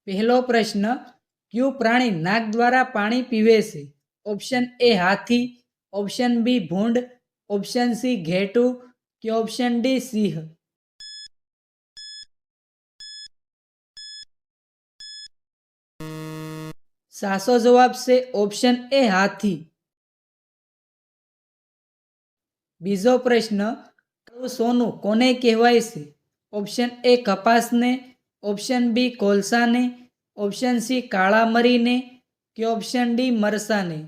પહેલો પ્રશ્ન, કયું પ્રાણી નાક દ્વારા પાણી પીવે છે? ઓપ્શન એ હાથી, ઓપ્શન બી ભૂંડ, ઓપ્શન સી ઘેટું કે ઓપ્શન ડી સિંહ. સાચો જવાબ છે ઓપ્શન એ હાથી. બીજો પ્રશ્ન, કાળું સોનું કોને કહેવાય છે? ઓપ્શન એ કપાસને, ઓપ્શન બી કોલસાને, ઓપ્શન સી કાળા મરીને કે ઓપ્શન ડી મરસાને.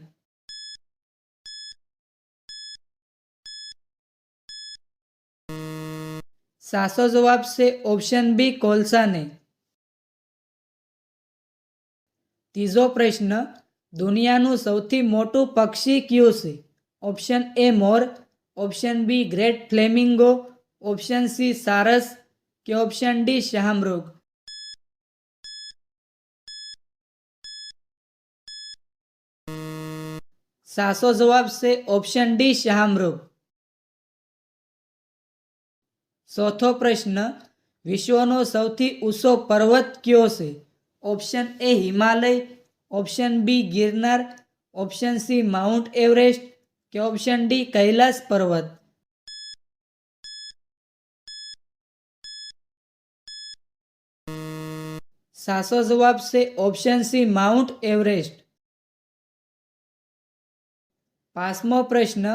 સાચો જવાબ છે ઓપ્શન બી કોલસાને. ત્રીજો પ્રશ્ન, દુનિયાનું સૌથી મોટું પક્ષી કયું છે? ઓપ્શન એ મોર, option B great flamingo, option C સારસ કે ઓપ્શન ડી શાહમૃગ. સાચો જવાબ છે ઓપ્શન ડી શાહમૃગ. ચોથો પ્રશ્ન, વિશ્વનો સૌથી ઊંચો પર્વત કયો છે? Option A Himalaya, option B Girnar, option C Mount Everest કે ઓપ્શન ડી કૈલાસ પર્વત. સાચો જવાબ છે ઓપ્શન સી માઉન્ટ એવરેસ્ટ. પાંચમો પ્રશ્ન,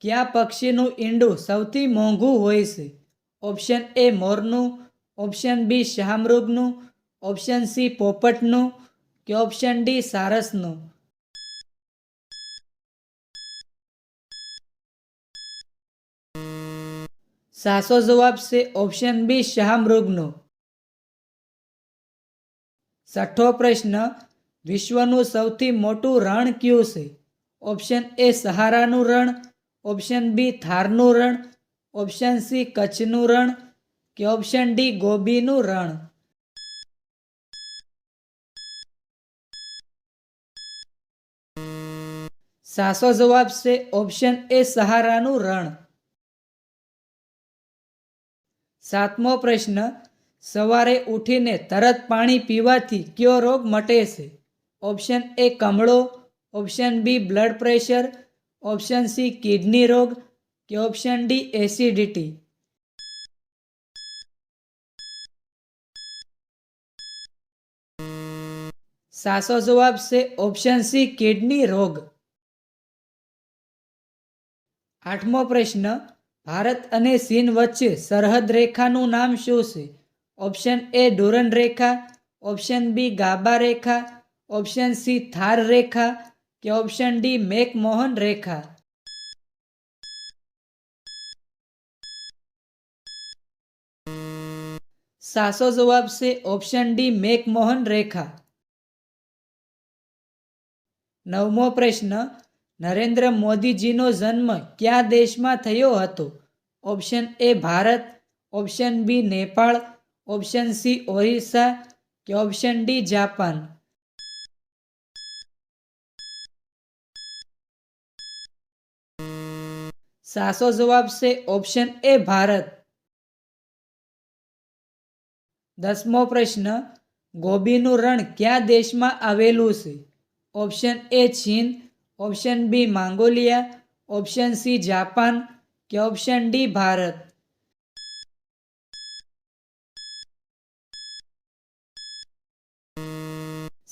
કયા પક્ષીનું ઈંડું સૌથી મોંઘું હોય છે? ઓપ્શન એ મોરનું, ઓપ્શન બી શાહમૃગનું, ઓપ્શન સી પોપટનું કે ઓપ્શન ડી સારસનું. સાચો જવાબ છે ઓપ્શન બી શાહમૃગનું. છઠ્ઠો પ્રશ્ન, વિશ્વનું સૌથી મોટું રણ કયું છે? ઓપ્શન એ સહારાનું રણ, ઓપ્શન બી થારનું રણ, ઓપ્શન સી કચ્છનું રણ કે ઓપ્શન ડી ગોબીનું રણ. સાચો જવાબ છે ઓપ્શન એ સહારાનું રણ. સાતમો પ્રશ્ન, સવારે ઉઠીને તરત પાણી પીવાથી કયો રોગ મટે છે? ઓપ્શન એ કમળો, option B blood pressure, option C kidney રોગ કે ઓપ્શન ડી એસિડિટી. સાચો જવાબ છે ઓપ્શન સી કિડની રોગ. આઠમો પ્રશ્ન, ભારત અને ચીન વચ્ચે સરહદ રેખાનું નામ શું છે? ઓપ્શન એ ડુરન રેખા, ઓપ્શન બી ગાબા રેખા, ઓપ્શન સી થાર રેખા કે ઓપ્શન ડી મેકમોહન રેખા. સાચો જવાબ છે ઓપ્શન ડી મેકમોહન રેખા. નવમો પ્રશ્ન, નરેન્દ્ર મોદીજીનો જન્મ કયા દેશમાં થયો હતો? Option A Bharat, option B Nepal, option C Orissa કે ઓપ્શન ડી જાપાન. સાચો જવાબ છે ઓપ્શન એ ભારત. દસમો પ્રશ્ન, ગોબીનું રણ કયા દેશમાં આવેલું છે? ઓપ્શન એ ચીન, option B Mongolia, option C Japan કે ઓપ્શન ડી ભારત.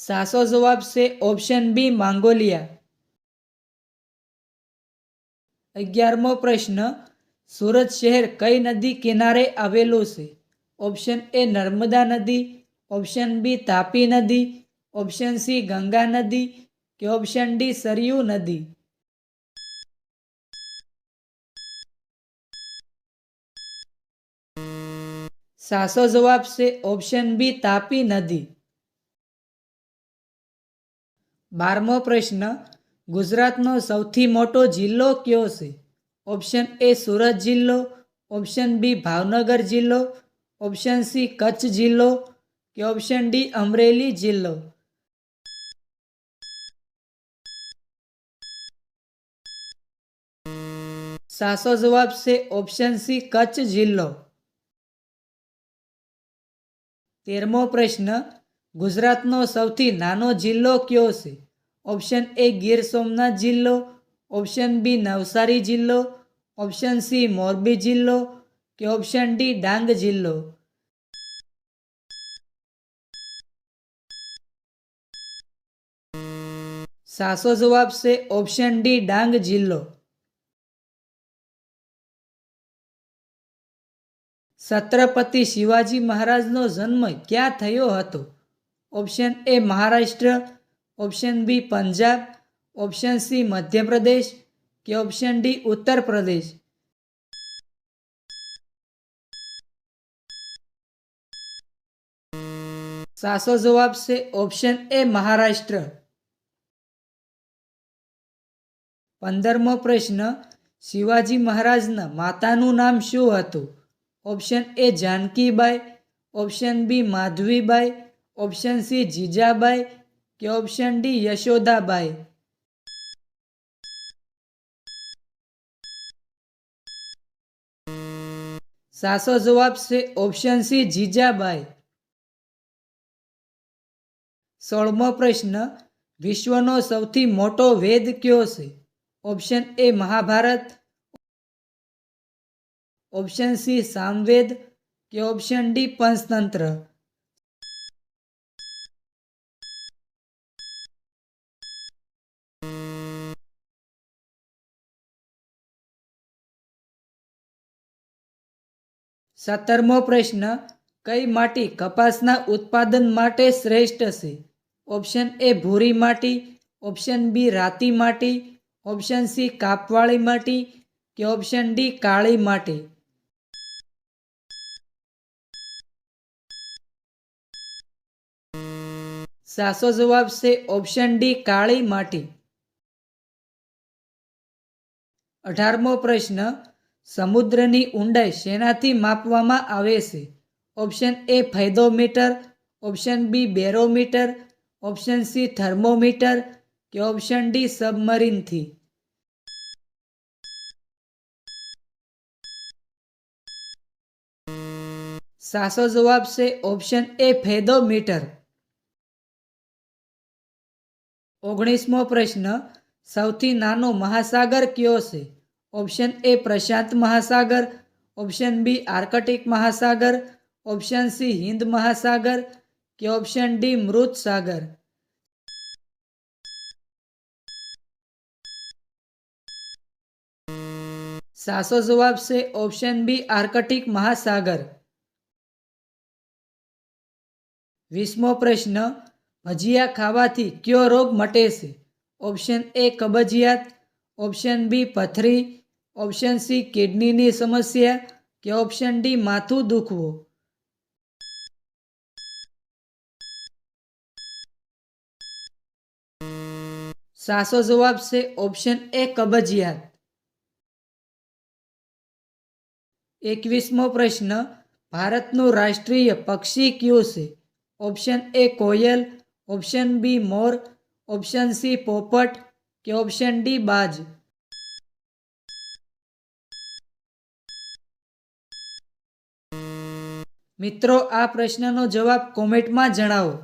સાચો જવાબ છે ઓપ્શન બી મંગોલિયા. 11મો પ્રશ્ન, સુરત શહેર કઈ નદી કિનારે આવેલું છે? ઓપ્શન એ નર્મદા નદી, ઓપ્શન બી તાપી નદી, ઓપ્શન સી ગંગા નદી કે ઓપ્શન ડી સરયુ નદી. સાચો જવાબ છે ઓપ્શન બી તાપી નદી. 12મો પ્રશ્ન, ગુજરાતનો સૌથી મોટો જિલ્લો કયો છે? ઓપ્શન એ સુરત જિલ્લો, ઓપ્શન બી ભાવનગર જિલ્લો, ઓપ્શન સી કચ્છ જિલ્લો કે ઓપ્શન ડી અમરેલી જિલ્લો. સાચો જવાબ છે ઓપ્શન સી કચ્છ જિલ્લો. 13મો પ્રશ્ન, ગુજરાતનો સૌથી નાનો જિલ્લો કયો છે? ઓપ્શન એ ગીર સોમનાથ જિલ્લો, ઓપ્શન બી નવસારી જિલ્લો, ઓપ્શન સી મોરબી જિલ્લો કે ઓપ્શન ડી ડાંગ જિલ્લો. સાચો જવાબ છે ઓપ્શન ડી ડાંગ જિલ્લો. છત્રપતિ શિવાજી મહારાજનો જન્મ ક્યાં થયો હતો? Option A Maharashtra, option B Punjab, option C Madhya Pradesh કે ઓપ્શન ડી ઉત્તર પ્રદેશ. સાચો જવાબ છે ઓપ્શન એ મહારાષ્ટ્ર. 15મો પ્રશ્ન, શિવાજી મહારાજના માતાનું નામ શું હતું? Option A Jankibai, option B Madhavibai, option C Jijabai કે ઓપ્શન ડી યશોદાબાઈ. સાચો જવાબ છે ઓપ્શન સી જીજાબાઈ. 16મો પ્રશ્ન, વિશ્વનો સૌથી મોટો વેદ કયો છે? Option A Mahabharat, option C Samaveda કે ઓપ્શન ડી પંચતંત્ર. સત્તરમો પ્રશ્ન, કઈ માટી કપાસના ઉત્પાદન માટે શ્રેષ્ઠ છે? ઓપ્શન એ ભૂરી માટી, ઓપ્શન બી રાતી માટી, ઓપ્શન સી કાપવાળી માટી કે ઓપ્શન ડી કાળી માટી. સાચો જવાબ છે ઓપ્શન ડી કાળી માટી. 18મો પ્રશ્ન, સમુદ્રની ઊંડાઈ શેનાથી માપવામાં આવે છે? Option A fathometer, option B barometer, option C thermometer કે ઓપ્શન ડી સબમરીનથી. સાચો જવાબ છે ઓપ્શન એ ફૈદોમીટર. 19મો પ્રશ્ન, સૌથી નાનો મહાસાગર કયો છે? ઓપ્શન એ પ્રશાંત મહાસાગર, ઓપ્શન બી આર્કટિક મહાસાગર, ઓપ્શન સી હિન્દ મહાસાગર કે ઓપ્શન ડી મૃત સાગર. સાચો જવાબ છે ઓપ્શન બી આર્કટિક મહાસાગર. 20મો પ્રશ્ન, ભજીયા ખાવાથી કયો રોગ મટે છે? ઓપ્શન એ કબજિયાત, ઓપ્શન બી પથરી, ઓપ્શન સી કિડનીની સમસ્યા કે ઓપ્શન ડી માથું દુખવું. સાચો જવાબ છે ઓપ્શન એ કબજિયાત. 21મો પ્રશ્ન, ભારતનું રાષ્ટ્રીય પક્ષી કયું છે? ઓપ્શન એ કોયલ, ઓપ્શન બી મોર, ઓપ્શન સી પોપટ કે ઓપ્શન ડી બાજ. મિત્રો, આ પ્રશ્નનો જવાબ કોમેન્ટમાં જણાવો.